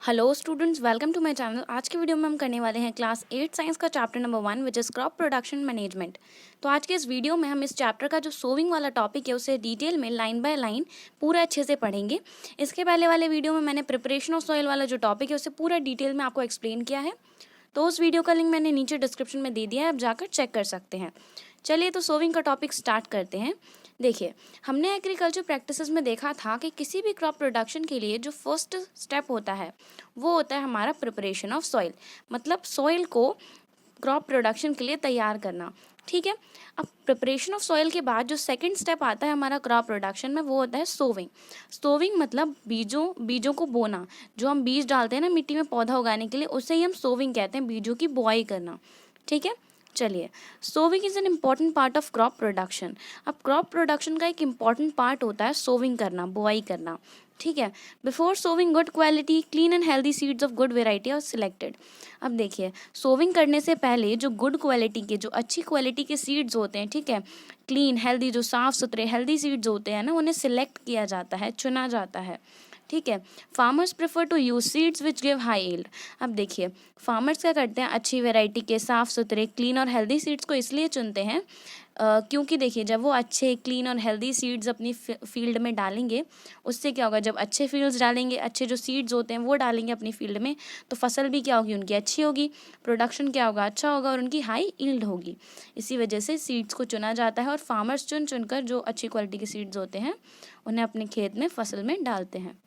Hello students, welcome to my channel. आज की video में हम करने वाले हैं क्लास 8 साइंस का chapter number 1 which is crop production management. तो आज के इस वीडियो में हम इस चैप्टर का जो सोविंग वाला टॉपिक है उसे डिटेल में लाइन बाय लाइन पूरा अच्छे से पढ़ेंगे। इसके पहले वाले वीडियो में मैंने प्रिपरेशन ऑफ सॉइल वाला जो टॉपिक है उसे पूरा डिटेल में आपको एक्सप्लेन किया है, तो उस वीडियो का लिंक मैंने नीचे डिस्क्रिप्शन में दे दिया है, आप जाकर चेक कर सकते हैं। चलिए तो सोविंग का टॉपिक स्टार्ट करते हैं। देखिए, हमने एग्रीकल्चर प्रैक्टिसेस में देखा था कि किसी भी क्रॉप प्रोडक्शन के लिए जो फर्स्ट स्टेप होता है वो होता है हमारा प्रिपरेशन ऑफ सॉइल, मतलब सॉइल को क्रॉप प्रोडक्शन के लिए तैयार करना। ठीक है, अब प्रिपरेशन ऑफ सॉइल के बाद जो सेकंड स्टेप आता है हमारा क्रॉप प्रोडक्शन में वो होता है सोविंग। सोविंग मतलब बीजों को बोना। जो हम बीज डालते हैं ना मिट्टी में पौधा उगाने के लिए, उसे ही हम सोविंग कहते हैं, बीजों की बुआई करना। ठीक है, चलिए, sowing is an important part of crop production. अब क्रॉप प्रोडक्शन का एक इम्पॉर्टेंट पार्ट होता है सोविंग करना, बुआई करना। ठीक है, before sowing good quality clean and healthy seeds of good variety are selected. अब देखिए, सोविंग करने से पहले जो गुड क्वालिटी के, जो अच्छी क्वालिटी के सीड्स होते हैं, ठीक है, क्लीन हेल्दी, जो साफ़ सुथरे हेल्दी सीड्स होते हैं ना, उन्हें सिलेक्ट किया जाता है, चुना जाता है। ठीक है, farmers prefer to use seeds which give high yield. अब देखिए, फार्मर्स क्या करते हैं, अच्छी वैरायटी के साफ़ सुथरे क्लीन और हेल्दी सीड्स को इसलिए चुनते हैं क्योंकि देखिए, जब वो अच्छे क्लीन और हेल्दी सीड्स अपनी फील्ड में डालेंगे, उससे क्या होगा, जब अच्छे फील्ड्स डालेंगे, अच्छे जो सीड्स होते हैं वो डालेंगे अपनी फील्ड में, तो फसल भी क्या होगी उनकी, अच्छी होगी, प्रोडक्शन क्या होगा, अच्छा होगा, और उनकी हाई यील्ड होगी। इसी वजह से सीड्स को चुना जाता है और फार्मर्स चुन चुनकर जो अच्छी क्वालिटी के सीड्स होते हैं उन्हें अपने खेत में फसल में डालते हैं।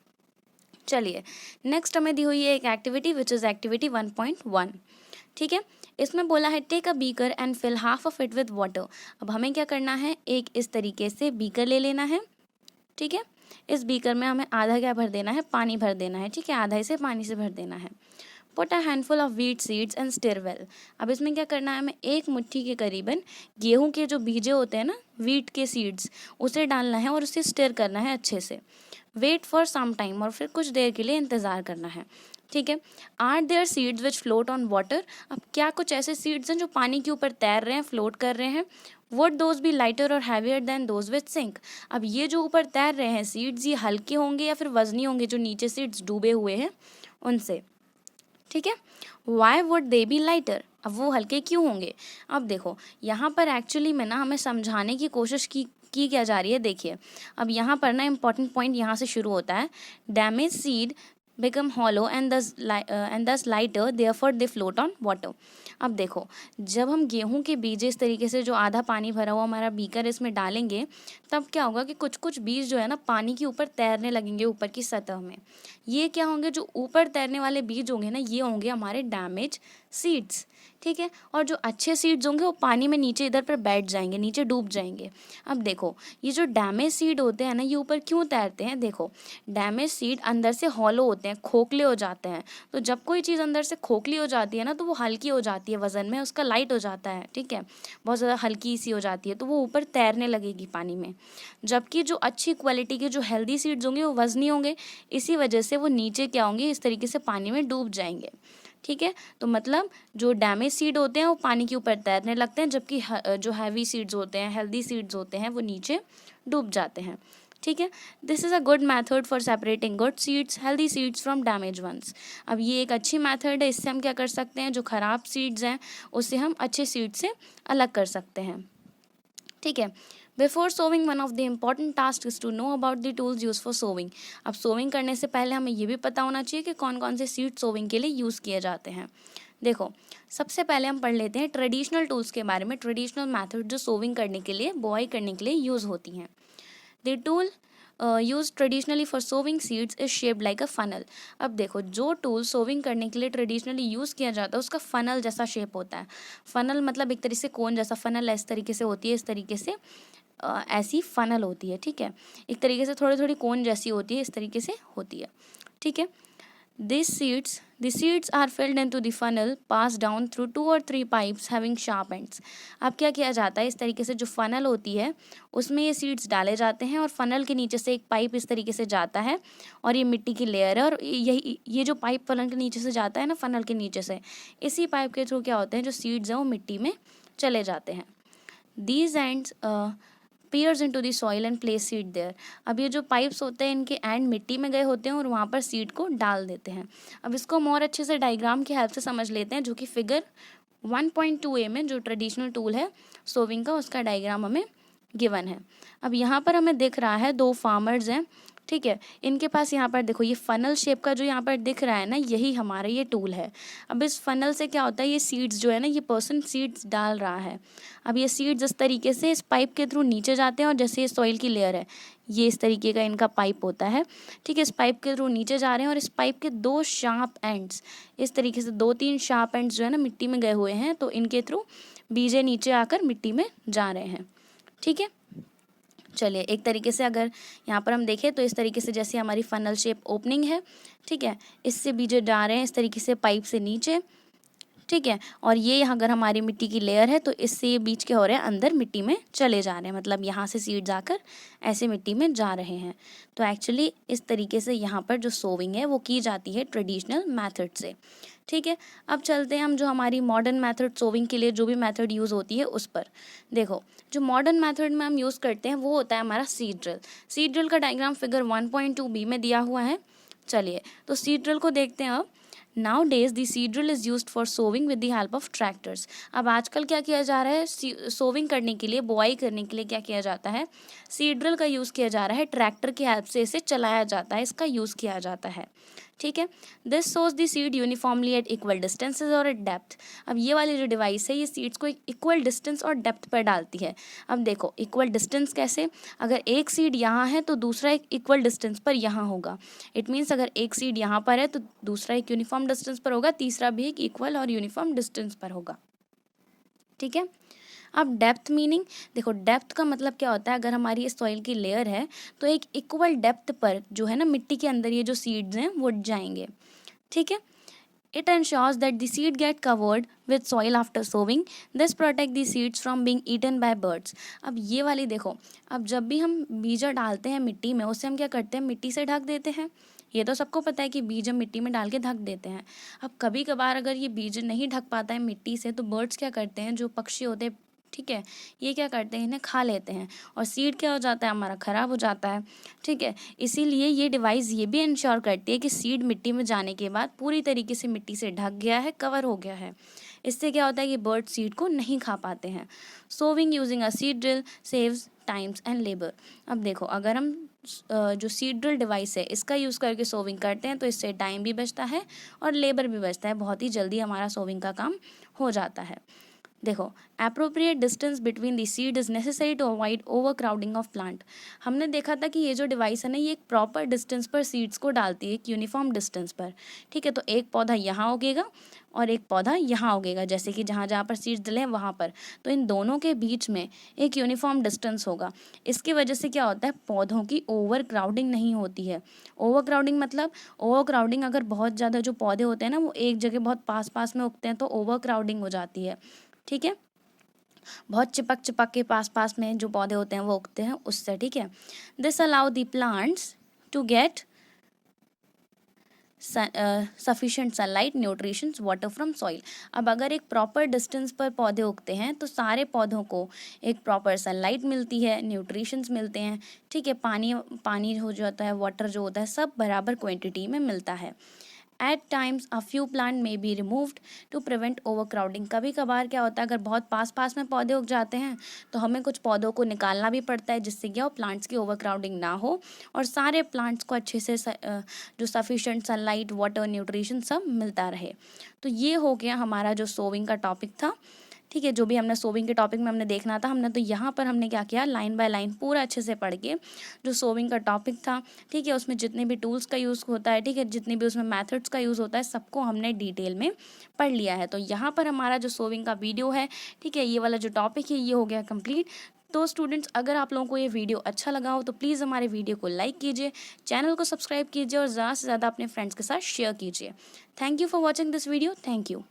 चलिए, नेक्स्ट हमें दी हुई है एक एक्टिविटी विच इज़ एक्टिविटी 1.1। ठीक है, इसमें बोला है take a beaker and fill half of it with water. अब हमें क्या करना है, एक इस तरीके से बीकर ले लेना है। ठीक है, इस बीकर में हमें आधा क्या भर देना है, पानी भर देना है। ठीक है, आधा इसे पानी से भर देना है। Put a handful of wheat seeds and stir well. अब इसमें क्या करना है, हमें एक मुट्ठी के करीबन गेहूं के जो बीजे होते हैं ना, व्हीट के सीड्स, उसे डालना है और उसे स्टिर करना है अच्छे से। वेट फॉर सम टाइम, और फिर कुछ देर के लिए इंतज़ार करना है। ठीक है, are there seeds which float on water. अब क्या कुछ ऐसे सीड्स हैं जो पानी के ऊपर तैर रहे हैं, फ्लोट कर रहे हैं। वुड दोज बी लाइटर और heavier than those which sink. अब ये जो ऊपर तैर रहे हैं सीड्स, ये हल्के होंगे या फिर वजनी होंगे जो नीचे सीड्स डूबे हुए हैं उनसे। ठीक है, why would they B lighter. अब वो हल्के क्यों होंगे। अब देखो, यहाँ पर एक्चुअली में ना हमें समझाने की कोशिश की क्या जा रही है। देखिए, अब यहाँ पर ना इम्पॉर्टेंट पॉइंट यहाँ से शुरू होता है, damage seed become hollow and thus lighter, therefore they float on water। अब देखो, जब हम गेहूं के बीज इस तरीके से जो आधा पानी भरा हुआ हमारा बीकर इसमें डालेंगे, तब क्या होगा कि कुछ कुछ बीज जो है ना पानी के ऊपर तैरने लगेंगे, ऊपर की सतह में। ये क्या होंगे, जो ऊपर तैरने वाले बीज होंगे ना, ये होंगे हमारे डैमेज सीड्स। ठीक है, और जो अच्छे सीड्स होंगे वो पानी में नीचे इधर पर बैठ जाएंगे, नीचे डूब जाएंगे। अब देखो, ये जो डैमेज सीड होते हैं ना, ये ऊपर क्यों तैरते हैं। देखो, डैमेज सीड अंदर से हॉलो होते हैं, खोखले हो जाते हैं। तो जब कोई चीज़ अंदर से खोखली हो जाती है ना, तो वो हल्की हो जाती है वजन में, उसका लाइट हो जाता है। ठीक है, बहुत ज़्यादा हल्की सी हो जाती है, तो वो ऊपर तैरने लगेगी पानी में। जबकि जो अच्छी क्वालिटी के जो हेल्दी सीड्स होंगे वो वजनी होंगे, इसी वजह से वो नीचे क्या होंगे, इस तरीके से पानी में डूब जाएंगे। ठीक है, तो मतलब जो डैमेज सीड होते हैं वो पानी के ऊपर तैरने लगते हैं, जबकि जो हैवी सीड्स होते हैं, हेल्दी सीड्स होते हैं, वो नीचे डूब जाते हैं। ठीक है, this is a good method for separating good seeds healthy seeds from damage ones. अब ये एक अच्छी मैथड है, इससे हम क्या कर सकते हैं, जो ख़राब सीड्स हैं उससे हम अच्छे सीड से अलग कर सकते हैं। ठीक है, before sowing one of the important task is to know about the tools use for sowing. अब सोविंग करने से पहले हमें ये भी पता होना चाहिए कि कौन कौन से सीड सोविंग के लिए यूज़ किए जाते हैं। देखो, सबसे पहले हम पढ़ लेते हैं ट्रेडिशनल टूल्स के बारे में, ट्रेडिशनल मैथड जो सोविंग करने के लिए, बुआई करने के लिए यूज़ होती हैं। The tool use traditionally for sowing seeds is shaped like a funnel. अब देखो, जो टूल सोविंग करने के लिए ट्रेडिशनली यूज़ किया जाता है उसका फनल जैसा शेप होता है। फनल मतलब एक तरीके से कोन जैसा, फनल इस तरीके से होती है, इस तरीके से ऐसी फनल होती है। ठीक है, एक तरीके से थोड़ी थोड़ी कोन जैसी होती है, इस तरीके से होती है। ठीक है, the seeds are filled into the funnel, passed down through 2 or 3 pipes having sharp ends। अब क्या किया जाता है, इस तरीके से जो फनल होती है उसमें ये सीड्स डाले जाते हैं और फनल के नीचे से एक पाइप इस तरीके से जाता है और ये मिट्टी की लेयर है, और यही ये जो पाइप फनल के नीचे से जाता है ना, फनल के नीचे से, इसी पाइप के थ्रू क्या होते हैं, जो सीड्स हैं वो मिट्टी में चले जाते हैं। These ends peers into the soil and place seed there। अब ये जो पाइप्स होते हैं इनके एंड मिट्टी में गए होते हैं और वहाँ पर सीड को डाल देते हैं। अब इसको हम और अच्छे से डायग्राम की हेल्प से समझ लेते हैं, जो कि फिगर 1.2a में जो ट्रेडिशनल टूल है सोविंग का, उसका डायग्राम हमें गिवन है। अब यहाँ पर हमें दिख रहा है 2 फार्मर्स हैं, ठीक है। इनके पास यहाँ पर देखो ये फनल शेप का जो यहाँ पर दिख रहा है ना, यही हमारा ये टूल है। अब इस फनल से क्या होता है, ये सीड्स जो है ना, ये पर्सन सीड्स डाल रहा है। अब ये सीड्स इस तरीके से इस पाइप के थ्रू नीचे जाते हैं और जैसे ये सॉइल की लेयर है, ये इस तरीके का इनका पाइप होता है, ठीक है। इस पाइप के थ्रू नीचे जा रहे हैं और इस पाइप के 2 शार्प एंड्स, इस तरीके से 2-3 शार्प एंड्स जो है ना मिट्टी में गए हुए हैं, तो इनके थ्रू बीजे नीचे आकर मिट्टी में जा रहे हैं, ठीक है। चलिए एक तरीके से अगर यहाँ पर हम देखें तो इस तरीके से जैसे हमारी फनल शेप ओपनिंग है, ठीक है, इससे बीजे जा रहे हैं इस तरीके से पाइप से नीचे, ठीक है। और ये अगर हमारी मिट्टी की लेयर है तो इससे ये बीज के हो रहे हैं अंदर मिट्टी में चले जा रहे हैं, मतलब यहाँ से सीड्स आकर ऐसे मिट्टी में जा रहे हैं। तो एक्चुअली इस तरीके से यहाँ पर जो सोविंग है वो की जाती है ट्रेडिशनल मेथड से, ठीक है। अब चलते हैं हम जो हमारी मॉडर्न मेथड सोविंग के लिए जो भी मेथड यूज़ होती है उस पर। देखो जो मॉडर्न मेथड में हम यूज़ करते हैं वो होता है हमारा सीड ड्रिल। सीड ड्रिल का डायग्राम फिगर 1.2b में दिया हुआ है। चलिए तो सीड ड्रिल को देखते हैं। अब Nowadays the seed drill is used for sowing with the help of tractors। अब आजकल क्या किया जा रहा है, सोविंग करने के लिए, बुआई करने के लिए क्या किया जाता है, सीड ड्रिल का यूज़ किया जा रहा है। ट्रैक्टर की हेल्प से इसे चलाया जाता है, इसका यूज़ किया जाता है, ठीक है। This shows the seed uniformly eight equal distances और एट डेप्थ। अब ये वाली जो डिवाइस है ये सीड्स को एक इक्वल डिस्टेंस और डेप्थ पर डालती है। अब देखो इक्वल डिस्टेंस कैसे, अगर एक सीड यहाँ है तो दूसरा एक इक्वल डिस्टेंस पर यहाँ होगा। इट मीन्स अगर एक सीड यहाँ पर है तो दूसरा एक यूनिफॉर्म डिस्टेंस पर होगा, तीसरा भी एक इक्वल और यूनिफॉर्म डिस्टेंस पर होगा, ठीक है। अब डेप्थ मीनिंग देखो, डेप्थ का मतलब क्या होता है, अगर हमारी सॉइल की लेयर है तो एक इक्वल डेप्थ पर जो है ना मिट्टी के अंदर ये जो सीड्स हैं वो जाएंगे, ठीक है। It ensures that the seed get covered with soil after sowing. This protect the seeds from being eaten by birds। अब ये वाली देखो, अब जब भी हम बीजा डालते हैं मिट्टी में, उससे हम क्या करते हैं, मिट्टी से ढक देते हैं। ये तो सबको पता है कि बीज हम मिट्टी में डाल के ढक देते हैं। अब कभी कभार अगर ये बीज नहीं ढक पाता है मिट्टी से, तो बर्ड्स क्या करते हैं, जो पक्षी होते हैं, ठीक है, ये क्या करते हैं, इन्हें खा लेते हैं और सीड क्या हो जाता है, हमारा ख़राब हो जाता है, ठीक है। इसीलिए ये डिवाइस ये भी इंश्योर करती है कि सीड मिट्टी में जाने के बाद पूरी तरीके से मिट्टी से ढक गया है, कवर हो गया है। इससे क्या होता है कि बर्ड सीड को नहीं खा पाते हैं। Sowing using a seed drill saves times and labour. अब देखो अगर हम जो सीड ड्रिल डिवाइस है इसका यूज़ करके सोविंग करते हैं तो इससे टाइम भी बचता है और लेबर भी बचता है, बहुत ही जल्दी हमारा सोविंग का काम हो जाता है। देखो appropriate distance between the seed is necessary to avoid over crowding of plant. हमने देखा था कि ये जो डिवाइस है ना ये एक प्रॉपर डिस्टेंस पर सीड्स को डालती है, एक यूनिफॉर्म डिस्टेंस पर, ठीक है। तो एक पौधा यहाँ उगेगा और एक पौधा यहाँ उगेगा, जैसे कि जहाँ जहाँ पर सीड्स डले हैं वहाँ पर, तो इन दोनों के बीच में एक यूनिफॉर्म डिस्टेंस होगा। इसकी वजह से क्या होता है, पौधों की ओवर क्राउडिंग नहीं होती है। ओवर क्राउडिंग मतलब, ओवर क्राउडिंग अगर बहुत ज़्यादा जो पौधे होते हैं ना वो एक जगह बहुत पास पास में उगते हैं तो ओवर क्राउडिंग हो जाती है, ठीक है। बहुत चिपक चिपक के पास पास में जो पौधे होते हैं वो उगते हैं उससे, ठीक है। This allow the plants to get sufficient sunlight, nutritions, water from soil. अब अगर एक प्रॉपर डिस्टेंस पर पौधे उगते हैं तो सारे पौधों को एक प्रॉपर सनलाइट मिलती है, न्यूट्रिशंस मिलते हैं, ठीक है। पानी हो जाता है, वाटर जो होता है सब बराबर क्वांटिटी में मिलता है। At times a few plant may be removed to prevent overcrowding। कभी कभार क्या होता है, अगर बहुत पास पास में पौधे उग जाते हैं तो हमें कुछ पौधों को निकालना भी पड़ता है, जिससे क्या हो, प्लांट्स की ओवरक्राउडिंग ना हो और सारे प्लांट्स को अच्छे से जो सफिशिएंट सनलाइट, वाटर, न्यूट्रिशन सब मिलता रहे। तो ये हो गया हमारा जो सोविंग का टॉपिक था, ठीक है। जो भी हमने सोविंग के टॉपिक में हमने देखना था हमने, तो यहाँ पर हमने क्या किया, लाइन बाय लाइन पूरा अच्छे से पढ़ के जो सोविंग का टॉपिक था, ठीक है, उसमें जितने भी टूल्स का यूज़ होता है, ठीक है, जितने भी उसमें मेथड्स का यूज़ होता है सबको हमने डिटेल में पढ़ लिया है। तो यहाँ पर हमारा जो सोविंग का वीडियो है, ठीक है, ये वाला जो टॉपिक है ये हो गया कंप्लीट। तो स्टूडेंट्स अगर आप लोगों को ये वीडियो अच्छा लगा हो तो प्लीज़ हमारे वीडियो को लाइक कीजिए, चैनल को सब्सक्राइब कीजिए और ज़्यादा से ज़्यादा अपने फ्रेंड्स के साथ शेयर कीजिए। Thank you for watching this video. Thank you.